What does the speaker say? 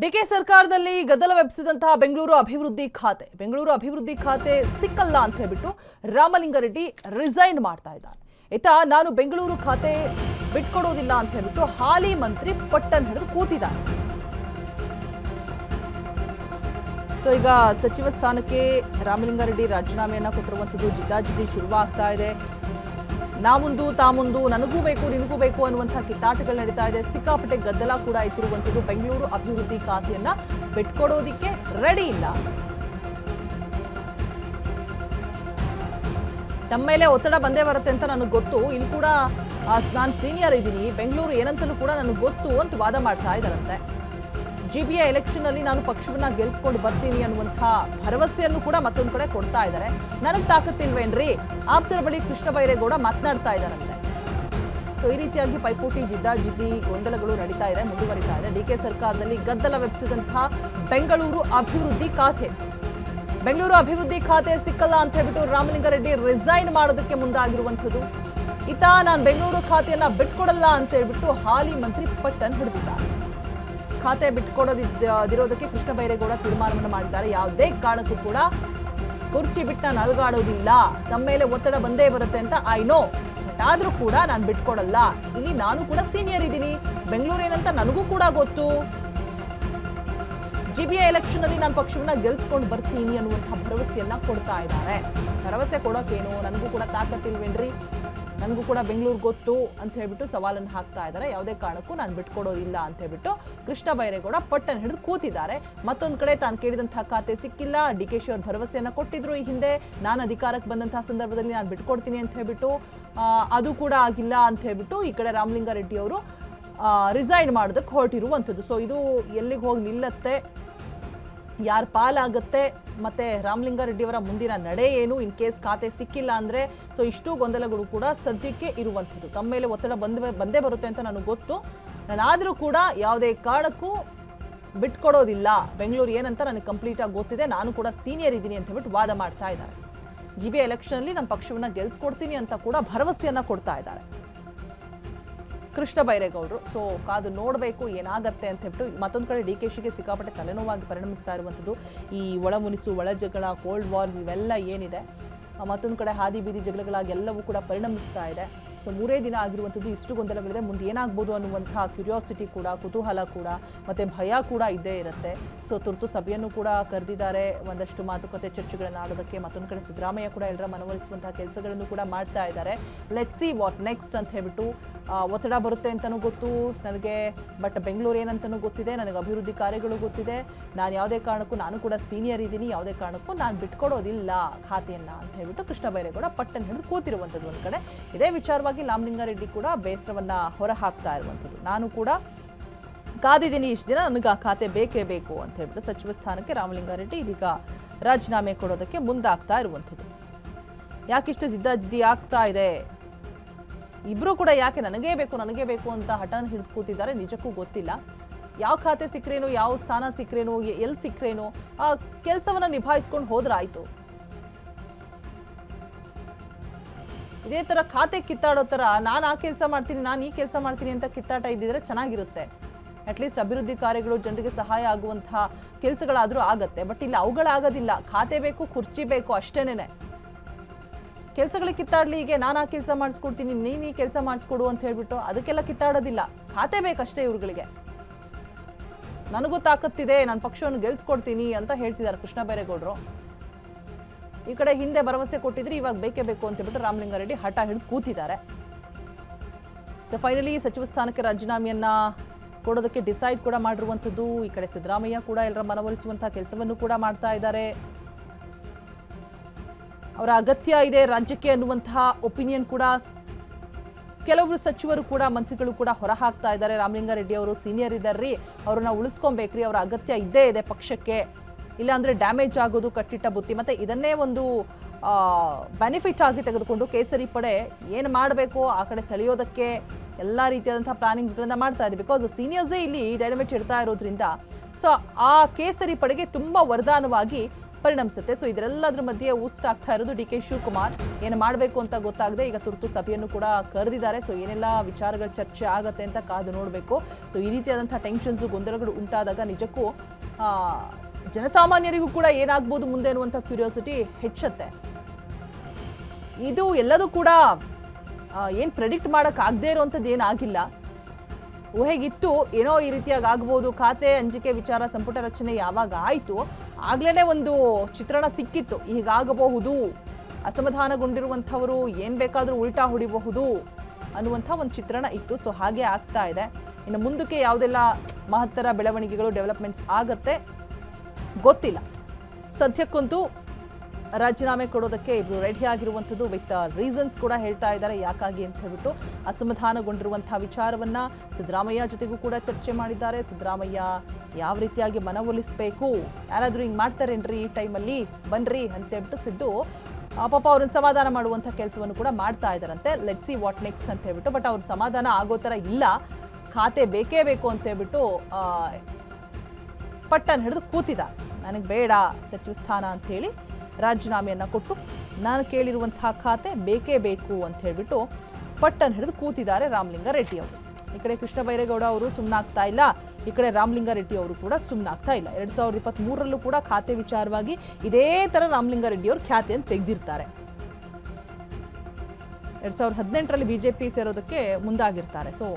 DK ಸರ್ಕಾರದಲ್ಲಿ ಗದ್ದಲವೆಬ್ಬಿಸಿದಂತಹ ಬೆಂಗಳೂರು ಅಭಿವೃದ್ಧಿ ಖಾತೆ ಸಿಕ್ಕಲ್ಲ ಅಂತ ಹೇಳ್ಬಿಟ್ಟು ರಾಮಲಿಂಗಾರೆಡ್ಡಿ ರಿಸೈನ್ ಮಾಡ್ತಾ ಇದ್ದಾರೆ. ಇತ್ತ ನಾನು ಬೆಂಗಳೂರು ಖಾತೆ ಬಿಟ್ಕೊಡೋದಿಲ್ಲ ಅಂತ ಹೇಳ್ಬಿಟ್ಟು ಹಾಲಿ ಮಂತ್ರಿ ಪಟ್ಟನ್ ಹಿಡಿದು ಕೂತಿದ್ದಾರೆ. ಸೊ ಈಗ ಸಚಿವ ಸ್ಥಾನಕ್ಕೆ ರಾಮಲಿಂಗಾರೆಡ್ಡಿ ರಾಜೀನಾಮೆಯನ್ನ ಕೊಟ್ಟಿರುವಂಥದ್ದು ಜಿದ್ದಾಜಿದ್ದಿ ಶುರುವಾಗ್ತಾ ಇದೆ. ನಾ ಮುಂದು ತಾ ಮುಂದು, ನನಗೂ ಬೇಕು ನಿನಗೂ ಬೇಕು ಅನ್ನುವಂತಹ ಕಿತ್ತಾಟಗಳು ನಡೀತಾ ಇದೆ. ಸಿಕ್ಕಾಪಟ್ಟೆ ಗದ್ದಲ ಕೂಡ ಇತ್ತಿರುವಂಥದ್ದು. ಬೆಂಗಳೂರು ಅಭಿವೃದ್ಧಿ ಖಾತೆಯನ್ನ ಬಿಟ್ಕೊಡೋದಿಕ್ಕೆ ರೆಡಿ ಇಲ್ಲ. ತಮ್ಮ ಮೇಲೆ ಒತ್ತಡ ಬಂದೇ ಬರುತ್ತೆ ಅಂತ ನನಗೆ ಗೊತ್ತು. ಇಲ್ಲಿ ಕೂಡ ನಾನು ಸೀನಿಯರ್ ಇದ್ದೀನಿ, ಬೆಂಗಳೂರು ಏನಂತಲೂ ಕೂಡ ನನಗೆ ಗೊತ್ತು ಅಂತ ವಾದ ಮಾಡ್ತಾ ಇದ್ದಾರಂತೆ. GBA ಎಲೆಕ್ಷನ್ ಅಲ್ಲಿ ನಾನು ಪಕ್ಷವನ್ನ ಗೆಲ್ಸ್ಕೊಂಡು ಬರ್ತೀನಿ ಅನ್ನುವಂತಹ ಭರವಸೆಯನ್ನು ಕೂಡ ಮತ್ತೊಂದು ಕಡೆ ಕೊಡ್ತಾ ಇದ್ದಾರೆ. ನನಗೆ ತಾಕತ್ತಿಲ್ವೇನ್ರಿ, ಆಪ್ತರ ಬಳಿ ಕೃಷ್ಣ ಬೈರೇಗೌಡ ಮಾತನಾಡ್ತಾ ಇದ್ದಾರಂತೆ. ಸೊ ಈ ರೀತಿಯಾಗಿ ಪೈಪೋಟಿ ಜಿದ್ದಾಜಿದ್ದಿ ಗೊಂದಲಗಳು ನಡೀತಾ ಇದೆ, ಮುಂದುವರಿತಾ ಇದೆ. ಡಿಕೆ ಸರ್ಕಾರದಲ್ಲಿ ಗದ್ದಲವೆಬ್ಬಿಸಿದಂತಹ ಬೆಂಗಳೂರು ಅಭಿವೃದ್ಧಿ ಖಾತೆ ಸಿಕ್ಕಲ್ಲ ಅಂತ ಹೇಳ್ಬಿಟ್ಟು ರಾಮಲಿಂಗಾರೆಡ್ಡಿ ರಿಸೈನ್ ಮಾಡೋದಕ್ಕೆ ಮುಂದಾಗಿರುವಂಥದ್ದು. ಇತ್ತ ನಾನು ಬೆಂಗಳೂರು ಖಾತೆಯನ್ನ ಬಿಟ್ಕೊಡಲ್ಲ ಅಂತ ಹೇಳ್ಬಿಟ್ಟು ಹಾಲಿ ಮಂತ್ರಿ ಪಟ್ಟನ್ ಹಿಡಿದಿದ್ದಾರೆ. ಖಾತೆ ಬಿಟ್ಕೊಡೋದಿರೋದಕ್ಕೆ ಕೃಷ್ಣ ಬೈರೇಗೌಡ ತೀರ್ಮಾನವನ್ನು ಮಾಡಿದ್ದಾರೆ. ಯಾವುದೇ ಕಾರಣಕ್ಕೂ ಕೂಡ ಕುರ್ಚಿ ಬಿಟ್ಟು ನಾನು ಅಲುಗಾಡೋದಿಲ್ಲ, ತಮ್ಮ ಮೇಲೆ ಒತ್ತಡ ಬಂದೇ ಬರುತ್ತೆ ಅಂತ ಐ ನೋ, ಬಟ್ ಆದ್ರೂ ಕೂಡ ನಾನು ಬಿಟ್ಕೊಡಲ್ಲ. ಇಲ್ಲಿ ನಾನು ಕೂಡ ಸೀನಿಯರ್ ಇದ್ದೀನಿ, ಬೆಂಗಳೂರು ಏನಂತ ನನಗೂ ಕೂಡ ಗೊತ್ತು. GBA ಎಲೆಕ್ಷನ್ ಅಲ್ಲಿ ನಾನು ಪಕ್ಷವನ್ನ ಗೆಲ್ಸ್ಕೊಂಡು ಬರ್ತೀನಿ ಅನ್ನುವಂತಹ ಭರವಸೆಯನ್ನ ಕೊಡ್ತಾ ಇದ್ದಾರೆ. ಭರವಸೆ ಕೊಡೋಕೇನು, ನನಗೂ ಕೂಡ ತಾಕತ್ತಿಲ್ವೇನ್ರಿ, ನನಗೂ ಕೂಡ ಬೆಂಗಳೂರು ಗೊತ್ತು ಅಂತ ಹೇಳ್ಬಿಟ್ಟು ಸವಾಲನ್ನು ಹಾಕ್ತಾ ಇದ್ದಾರೆ. ಯಾವುದೇ ಕಾರಣಕ್ಕೂ ನಾನು ಬಿಟ್ಕೊಡೋದಿಲ್ಲ ಅಂತ ಹೇಳ್ಬಿಟ್ಟು ಕೃಷ್ಣ ಬೈರೇಗೌಡ ಪಟ್ಟನ್ ಹಿಡಿದು ಕೂತಿದ್ದಾರೆ. ಮತ್ತೊಂದು ಕಡೆ ತಾನು ಕೇಳಿದಂತಹ ಖಾತೆ ಸಿಕ್ಕಿಲ್ಲ. DKಶಿ ಅವರು ಭರವಸೆಯನ್ನ ಕೊಟ್ಟಿದ್ರು ಈ ಹಿಂದೆ, ನಾನು ಅಧಿಕಾರಕ್ಕೆ ಬಂದಂತಹ ಸಂದರ್ಭದಲ್ಲಿ ನಾನು ಬಿಟ್ಕೊಡ್ತೀನಿ ಅಂತ ಹೇಳ್ಬಿಟ್ಟು, ಅದು ಕೂಡ ಆಗಿಲ್ಲ ಅಂತ ಹೇಳ್ಬಿಟ್ಟು ಈ ಕಡೆ ರಾಮಲಿಂಗಾರೆಡ್ಡಿ ಅವರು ರಿಸೈನ್ ಮಾಡೋದಕ್ಕೆ ಹೊರಟಿರುವಂಥದ್ದು. ಸೊ ಇದು ಎಲ್ಲಿಗೆ ಹೋಗಿ ನಿಲ್ಲತ್ತೆ, ಯಾರ ಪಾಲಾಗುತ್ತೆ, ಮತ್ತೆ ರಾಮಲಿಂಗಾರೆಡ್ಡಿಯವರ ಮುಂದಿನ ನಡೆ ಏನು ಇನ್ ಕೇಸ್ ಖಾತೆ ಸಿಕ್ಕಿಲ್ಲ ಅಂದರೆ. ಸೊ ಇಷ್ಟು ಗೊಂದಲಗಳು ಕೂಡ ಸದ್ಯಕ್ಕೆ ಇರುವಂಥದ್ದು. ತಮ್ಮ ಮೇಲೆ ಒತ್ತಡ ಬಂದೇ ಬರುತ್ತೆ ಅಂತ ನನಗೆ ಗೊತ್ತು, ನಾನಾದರೂ ಕೂಡ ಯಾವುದೇ ಕಾರಣಕ್ಕೂ ಬಿಟ್ಕೊಡೋದಿಲ್ಲ. ಬೆಂಗಳೂರು ಏನಂತ ನನಗೆ ಕಂಪ್ಲೀಟಾಗಿ ಗೊತ್ತಿದೆ, ನಾನು ಕೂಡ ಸೀನಿಯರ್ ಇದ್ದೀನಿ ಅಂತ ಹೇಳ್ಬಿಟ್ಟು ವಾದ ಮಾಡ್ತಾ ಇದ್ದಾರೆ. GBA ಎಲೆಕ್ಷನಲ್ಲಿ ನಾನು ಪಕ್ಷವನ್ನು ಗೆಲ್ಸ್ಕೊಡ್ತೀನಿ ಅಂತ ಕೂಡ ಭರವಸೆಯನ್ನು ಕೊಡ್ತಾ ಇದ್ದಾರೆ ಕೃಷ್ಣ ಬೈರೇಗೌಡರು. ಸೊ ಕಾದು ನೋಡಬೇಕು ಏನಾಗತ್ತೆ ಅಂತ ಹೇಳ್ಬಿಟ್ಟು. ಮತ್ತೊಂದು ಕಡೆ DKಶಿಗೆ ಸಿಕ್ಕಾಪಟ್ಟೆ ತಲೆನೋವಾಗಿ ಪರಿಣಮಿಸ್ತಾ ಇರುವಂಥದ್ದು ಈ ಒಳ ಮುನಿಸು, ಒಳ ಜಗಳ, ಕೋಲ್ಡ್ ವಾರ್ಸ್ ಇವೆಲ್ಲ ಏನಿದೆ, ಮತ್ತೊಂದು ಕಡೆ ಹಾದಿ ಬೀದಿ ಜಗಳಗಳಾಗಿ ಎಲ್ಲವೂ ಕೂಡ ಪರಿಣಮಿಸ್ತಾ ಇದೆ. ಸೊ 3 ದಿನ ಆಗಿರುವಂಥದ್ದು, ಇಷ್ಟು ಗೊಂದಲಗಳಿದೆ. ಮುಂದೆ ಏನಾಗ್ಬೋದು ಅನ್ನುವಂತಹ ಕ್ಯೂರಿಯಾಸಿಟಿ ಕೂಡ, ಕುತೂಹಲ ಕೂಡ, ಮತ್ತು ಭಯ ಕೂಡ ಇದ್ದೇ ಇರುತ್ತೆ. ಸೊ ತುರ್ತು ಸಭೆಯನ್ನು ಕೂಡ ಕರೆದಿದ್ದಾರೆ, ಒಂದಷ್ಟು ಮಾತುಕತೆ ಚರ್ಚೆಗಳನ್ನು ಆಡೋದಕ್ಕೆ. ಮತ್ತೊಂದು ಕಡೆ ಸಿದ್ದರಾಮಯ್ಯ ಕೂಡ ಎಲ್ಲರ ಮನವೊಲಿಸುವಂತಹ ಕೆಲಸಗಳನ್ನು ಕೂಡ ಮಾಡ್ತಾ ಇದ್ದಾರೆ. ಲೆಟ್ಸ್ ಸಿ ವಾಟ್ ನೆಕ್ಸ್ಟ್ ಅಂತ ಹೇಳ್ಬಿಟ್ಟು. ಒತ್ತಡ ಬರುತ್ತೆ ಅಂತಲೂ ಗೊತ್ತು ನನಗೆ, ಬಟ್ ಬೆಂಗಳೂರು ಏನಂತನೂ ಗೊತ್ತಿದೆ, ನನಗೆ ಅಭಿವೃದ್ಧಿ ಕಾರ್ಯಗಳು ಗೊತ್ತಿದೆ, ನಾನು ಯಾವುದೇ ಕಾರಣಕ್ಕೂ, ನಾನು ಕೂಡ ಸೀನಿಯರ್ ಇದ್ದೀನಿ, ಯಾವುದೇ ಕಾರಣಕ್ಕೂ ನಾನು ಬಿಟ್ಕೊಡೋದಿಲ್ಲ ಖಾತೆಯನ್ನು ಅಂತ ಹೇಳ್ಬಿಟ್ಟು ಕೃಷ್ಣ ಬೈರೇಗೌಡ ಪಟ್ಟನ್ ಹಿಡಿದು ಕೂತಿರುವಂಥದ್ದು. ಒಂದು ಕಡೆ ಇದೇ ವಿಚಾರವಾಗಿ ರಾಮಲಿಂಗಾರೆಡ್ಡಿ ಕೂಡ ಬೇಸರವನ್ನ ಹೊರ ಹಾಕ್ತಾ ಇರುವಂಥದ್ದು. ನಾನು ಕೂಡ ಕಾದಿದ್ದೀನಿ ಇಷ್ಟು ದಿನ, ನನಗೆ ಆ ಖಾತೆ ಬೇಕೇ ಬೇಕು ಅಂತ ಹೇಳ್ಬಿಟ್ಟು ಸಚಿವ ಸ್ಥಾನಕ್ಕೆ ರಾಮಲಿಂಗಾರೆಡ್ಡಿ ಇದೀಗ ರಾಜೀನಾಮೆ ಕೊಡೋದಕ್ಕೆ ಮುಂದಾಗ್ತಾ ಇರುವಂಥದ್ದು. ಯಾಕಿಷ್ಟು ಜಿದ್ದಾಜಿದ್ದಿ ಆಗ್ತಾ ಇದೆ, ಇಬ್ಬರು ಕೂಡ ಯಾಕೆ ನನಗೇ ಬೇಕು ಅಂತ ಹಠನ ಹಿಡಿದು ಕೂತಿದ್ದಾರೆ ನಿಜಕ್ಕೂ ಗೊತ್ತಿಲ್ಲ. ಯಾವ ಖಾತೆ ಸಿಕ್ಕರೇನು, ಯಾವ ಸ್ಥಾನ ಸಿಕ್ಕರೇನು, ಎಲ್ಲಿ ಸಿಕ್ಕರೇನು, ಆ ಕೆಲಸವನ್ನ ನಿಭಾಯಿಸ್ಕೊಂಡು ಹೋದ್ರಾಯ್ತು. ಇದೇ ಥರ ಖಾತೆ ಕಿತ್ತಾಡೋ ಥರ ನಾನು ಆ ಕೆಲಸ ಮಾಡ್ತೀನಿ, ನಾನು ಈ ಕೆಲಸ ಮಾಡ್ತೀನಿ ಅಂತ ಕಿತ್ತಾಟ ಇದ್ದಿದ್ರೆ ಚೆನ್ನಾಗಿರುತ್ತೆ. ಅಟ್ಲೀಸ್ಟ್ ಅಭಿವೃದ್ಧಿ ಕಾರ್ಯಗಳು ಜನರಿಗೆ ಸಹಾಯ ಆಗುವಂತಹ ಕೆಲಸಗಳಾದರೂ ಆಗತ್ತೆ. ಬಟ್ ಇಲ್ಲಿ ಅವುಗಳಾಗೋದಿಲ್ಲ. ಖಾತೆ ಬೇಕು, ಕುರ್ಚಿ ಬೇಕು ಅಷ್ಟೇನೆ. ಕೆಲಸಗಳಿಗೆ ಕಿತ್ತಾಡ್ಲಿ, ಹೀಗೆ ನಾನು ಆ ಕೆಲಸ ಮಾಡಿಸ್ಕೊಡ್ತೀನಿ, ನೀನು ಈ ಕೆಲಸ ಮಾಡಿಸ್ಕೊಡು ಅಂತ ಹೇಳ್ಬಿಟ್ಟು ಅದಕ್ಕೆಲ್ಲ ಕಿತ್ತಾಡೋದಿಲ್ಲ. ಖಾತೆ ಬೇಕಷ್ಟೇ ಇವ್ರುಗಳಿಗೆ. ನನಗೂ ತಾಕತ್ತಿದೆ, ನಾನು ಪಕ್ಷವನ್ನು ಗೆಲ್ಸ್ಕೊಡ್ತೀನಿ ಅಂತ ಹೇಳ್ತಿದ್ದಾರೆ ಕೃಷ್ಣ ಬೈರೇಗೌಡರು. ಈ ಕಡೆ ಹಿಂದೆ ಭರವಸೆ ಕೊಟ್ಟಿದ್ರೆ ಇವಾಗ ಬೇಕೇ ಬೇಕು ಅಂತ ಹೇಳ್ಬಿಟ್ಟು ರಾಮಲಿಂಗಾರೆಡ್ಡಿ ಹಠ ಹಿಡಿದು ಕೂತಿದ್ದಾರೆ. ಸೊ ಫೈನಲಿ ಸಚಿವ ಸ್ಥಾನಕ್ಕೆ ರಾಜೀನಾಮೆಯನ್ನ ಕೊಡೋದಕ್ಕೆ ಡಿಸೈಡ್ ಕೂಡ ಮಾಡಿರುವಂಥದ್ದು. ಈ ಕಡೆ ಸಿದ್ದರಾಮಯ್ಯ ಕೂಡ ಎಲ್ಲರ ಮನವೊಲಿಸುವಂತಹ ಕೆಲಸವನ್ನು ಕೂಡ ಮಾಡ್ತಾ ಇದ್ದಾರೆ. ಅವರ ಅಗತ್ಯ ಇದೆ ರಾಜ್ಯಕ್ಕೆ ಅನ್ನುವಂತಹ ಒಪಿನಿಯನ್ ಕೂಡ ಕೆಲವರು ಸಚಿವರು ಕೂಡ, ಮಂತ್ರಿಗಳು ಕೂಡ ಹೊರ ಹಾಕ್ತಾ ಇದ್ದಾರೆ. ರಾಮಲಿಂಗಾರೆಡ್ಡಿ ಅವರು ಸೀನಿಯರ್ ಇದ್ದಾರ್ರಿ, ಅವ್ರನ್ನ ಉಳಿಸ್ಕೊಬೇಕ್ರಿ, ಅವರ ಅಗತ್ಯ ಇದ್ದೇ ಇದೆ ಪಕ್ಷಕ್ಕೆ, ಇಲ್ಲಾಂದರೆ ಡ್ಯಾಮೇಜ್ ಆಗೋದು ಕಟ್ಟಿಟ್ಟ ಬುತ್ತಿ. ಮತ್ತು ಇದನ್ನೇ ಒಂದು ಬೆನಿಫಿಟ್ ಆಗಿ ತೆಗೆದುಕೊಂಡು ಕೇಸರಿ ಪಡೆ ಏನು ಮಾಡಬೇಕು ಆ ಕಡೆ ಸೆಳೆಯೋದಕ್ಕೆ ಎಲ್ಲ ರೀತಿಯಾದಂಥ ಪ್ಲಾನಿಂಗ್ಸ್ಗಳನ್ನು ಮಾಡ್ತಾ ಇದೆ. ಬಿಕಾಸ್ ಸೀನಿಯರ್ಸೇ ಇಲ್ಲಿ ಡೈನಮಿಟ್ ಇಡ್ತಾ ಇರೋದ್ರಿಂದ ಸೊ ಆ ಕೇಸರಿ ಪಡೆಗೆ ತುಂಬ ವರದಾನವಾಗಿ ಪರಿಣಮಿಸುತ್ತೆ. ಸೊ ಇದರೆಲ್ಲದ್ರ ಮಧ್ಯೆ ಊಸ್ಟ್ ಆಗ್ತಾ ಇರೋದು ಡಿ ಕೆ ಶಿವಕುಮಾರ್ ಏನು ಮಾಡಬೇಕು ಅಂತ ಗೊತ್ತಾಗದೆ ಈಗ ತುರ್ತು ಸಭೆಯನ್ನು ಕೂಡ ಕರೆದಿದ್ದಾರೆ. ಸೊ ಏನೆಲ್ಲ ವಿಚಾರಗಳ ಚರ್ಚೆ ಆಗತ್ತೆ ಅಂತ ಕಾದು ನೋಡಬೇಕು. ಸೊ ಈ ರೀತಿಯಾದಂತಹ ಟೆನ್ಷನ್ಸು ಗೊಂದಲಗಳು ಉಂಟಾದಾಗ ನಿಜಕ್ಕೂ ಜನಸಾಮಾನ್ಯರಿಗೂ ಕೂಡ ಏನಾಗ್ಬೋದು ಮುಂದೆ ಅನ್ನುವಂಥ ಕ್ಯೂರಿಯಾಸಿಟಿ ಹೆಚ್ಚುತ್ತೆ. ಇದು ಎಲ್ಲದೂ ಕೂಡ ಏನು ಪ್ರೆಡಿಕ್ಟ್ ಮಾಡೋಕ್ಕಾಗದೇ ಇರುವಂಥದ್ದು ಏನಾಗಿಲ್ಲ. ಊಹೆಗಿತ್ತು ಏನೋ ಈ ರೀತಿಯಾಗಿ ಆಗ್ಬೋದು. ಖಾತೆ ಹಂಚಿಕೆ ವಿಚಾರ ಸಂಪುಟ ರಚನೆ ಯಾವಾಗ ಆಯಿತು ಆಗ್ಲೇ ಒಂದು ಚಿತ್ರಣ ಸಿಕ್ಕಿತ್ತು, ಹೀಗಾಗಬಹುದು, ಅಸಮಾಧಾನಗೊಂಡಿರುವಂಥವರು ಏನು ಬೇಕಾದರೂ ಉಲ್ಟಾ ಹೊಡಿಬಹುದು ಅನ್ನುವಂಥ ಒಂದು ಚಿತ್ರಣ ಇತ್ತು. ಸೊ ಹಾಗೆ ಆಗ್ತಾ ಇದೆ. ಇನ್ನು ಮುಂದಕ್ಕೆ ಯಾವುದೆಲ್ಲ ಮಹತ್ತರ ಬೆಳವಣಿಗೆಗಳು ಡೆವಲಪ್ಮೆಂಟ್ಸ್ ಆಗತ್ತೆ ಗೊತ್ತಿಲ್ಲ. ಸದ್ಯಕ್ಕಂತೂ ರಾಜೀನಾಮೆ ಕೊಡೋದಕ್ಕೆ ಇಬ್ಬರು ರೆಡಿ ಆಗಿರುವಂಥದ್ದು ವಿತ್ ರೀಸನ್ಸ್ ಕೂಡ ಹೇಳ್ತಾ ಇದ್ದಾರೆ ಯಾಕಾಗಿ ಅಂತ ಹೇಳ್ಬಿಟ್ಟು. ಅಸಮಾಧಾನಗೊಂಡಿರುವಂಥ ವಿಚಾರವನ್ನು ಸಿದ್ದರಾಮಯ್ಯ ಜೊತೆಗೂ ಕೂಡ ಚರ್ಚೆ ಮಾಡಿದ್ದಾರೆ. ಸಿದ್ದರಾಮಯ್ಯ ಯಾವ ರೀತಿಯಾಗಿ ಮನವೊಲಿಸಬೇಕು, ಯಾರಾದರೂ ಹಿಂಗೆ ಮಾಡ್ತಾರೇನ್ರಿ ಈ ಟೈಮಲ್ಲಿ ಬನ್ರಿ ಅಂತ ಹೇಳ್ಬಿಟ್ಟು ಸಿದ್ದು ಪಾಪ ಅವ್ರನ್ನ ಸಮಾಧಾನ ಮಾಡುವಂಥ ಕೆಲಸವನ್ನು ಕೂಡ ಮಾಡ್ತಾ ಇದ್ದಾರಂತೆ. ಲೆಟ್ಸ್ ಸಿ ವಾಟ್ ನೆಕ್ಸ್ಟ್ ಅಂತ ಹೇಳ್ಬಿಟ್ಟು. ಬಟ್ ಅವ್ರ ಸಮಾಧಾನ ಆಗೋ ಥರ ಇಲ್ಲ, ಖಾತೆ ಬೇಕೇ ಬೇಕು ಅಂತ ಹೇಳ್ಬಿಟ್ಟು ಪಟ್ಟನ್ನು ಹಿಡಿದು ಕೂತಿದ್ದಾರೆ. ನನಗೆ ಬೇಡ ಸಚಿವ ಸ್ಥಾನ ಅಂಥೇಳಿ ರಾಜೀನಾಮೆಯನ್ನು ಕೊಟ್ಟು ನಾನು ಕೇಳಿರುವಂತಹ ಖಾತೆ ಬೇಕೇ ಬೇಕು ಅಂತ ಹೇಳಿಬಿಟ್ಟು ಪಟ್ಟನ್ನು ಹಿಡಿದು ಕೂತಿದ್ದಾರೆ ರಾಮಲಿಂಗಾರೆಡ್ಡಿ ಅವರು. ಈ ಕಡೆ ಕೃಷ್ಣ ಬೈರೇಗೌಡ ಅವರು ಸುಮ್ಮನಾಗ್ತಾ ಇಲ್ಲ, ಈ ಕಡೆ ರಾಮಲಿಂಗಾರೆಡ್ಡಿ ಅವರು ಕೂಡ ಸುಮ್ಮನಾಗ್ತಾ ಇಲ್ಲ. 2023ರಲ್ಲೂ ಕೂಡ ಖಾತೆ ವಿಚಾರವಾಗಿ ಇದೇ ಥರ ರಾಮಲಿಂಗಾರೆಡ್ಡಿ ಅವರು ಖ್ಯಾತೆಯನ್ನು ತೆಗೆದಿರ್ತಾರೆ. 2018ರಲ್ಲಿ ಬಿಜೆಪಿ ಸೇರೋದಕ್ಕೆ ಮುಂದಾಗಿರ್ತಾರೆ. ಸೊ